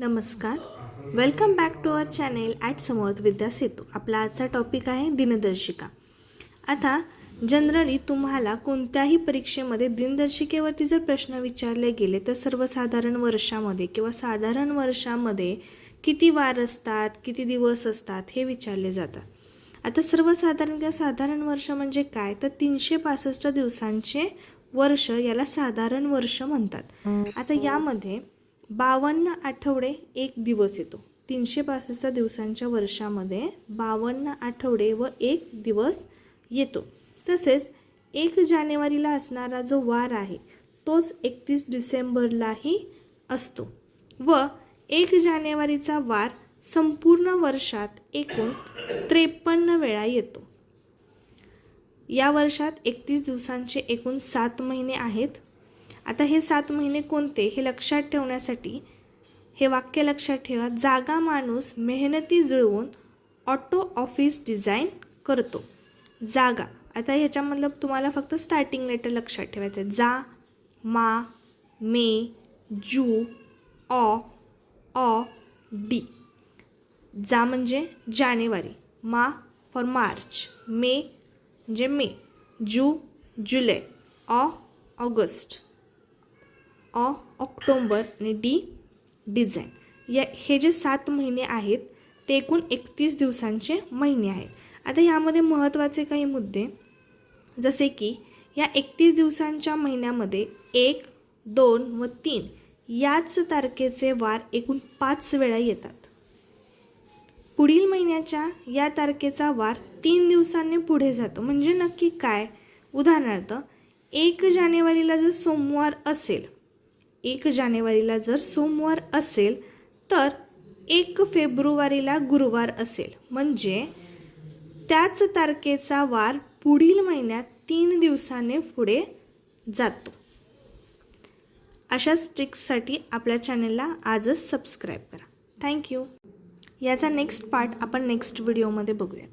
नमस्कार, welcome back to our channel at Samarth Vidya Setu. आपला आजचा टॉपिक आहे दिनदर्शिका. आता जनरली तुम्हाला कोणत्याही परीक्षेमध्ये दिनदर्शिकेवरती जर प्रश्न विचारले गेले तर सर्वसाधारण वर्षामध्ये किंवा साधारण वर्षामध्ये किती वार असतात, किती दिवस असतात हे विचारले जातात. आता सर्वसाधारण किंवा साधारण वर्ष म्हणजे काय तर 365 दिवसांचे वर्ष याला साधारण वर्ष म्हणतात. आता यामध्ये 52 आठवडे एक दिवस येतो. 365 दिवसांच्या वर्षामध्ये 52 आठवडे व एक दिवस येतो. तसेच 1 जानेवारीला असणारा जो वार आहे तोच 31 डिसेंबरलाही असतो व 1 जानेवारीचा वार संपूर्ण वर्षात एकूण 53 वेळा येतो. या वर्षात 31 दिवसांचे एकूण 7 महिने आहेत. आता हे 7 महिने कोणते हे लक्षात ठेवण्यासाठी हे वाक्य लक्षात ठेवा. जागा माणूस मेहनती जुळवून ऑटो ऑफिस डिझाईन करतो. जागा, आता ह्याच्यामधलं तुम्हाला फक्त स्टार्टिंग लेटर लक्षात ठेवायचं आहे. जा, मा, मे, जू, ऑ, डी. जा म्हणजे जानेवारी, मा फॉर मार्च, मे म्हणजे मे, जू जुलै, ऑगस्ट, ऑक्टोबर आणि डी डिझाईन. हे जे 7 महिने आहेत ते एकूण 31 दिवसांचे महिने आहेत. आता यामध्ये महत्त्वाचे काही मुद्दे जसे की या 31 दिवसांच्या महिन्यामध्ये 1, 2 व 3 याच तारखेचे वार एकूण 5 वेळा येतात. पुढील महिन्याच्या या तारखेचा वार 3 दिवसांनी पुढे जातो. म्हणजे नक्की काय? उदाहरणार्थ 1 जानेवारीला जर सोमवार असेल, 1 जानेवारीला जर सोमवार असेल तर 1 फेब्रुवारीला गुरुवार असेल. म्हणजे त्याच तारखेचा वार पुढील महिन्यात 3 दिवसाने पुढे जातो. अशाच ट्रिक्ससाठी आपल्या चॅनलला आजच सबस्क्राईब करा. थँक्यू. याचा नेक्स्ट पार्ट आपण नेक्स्ट व्हिडिओमध्ये बघूया.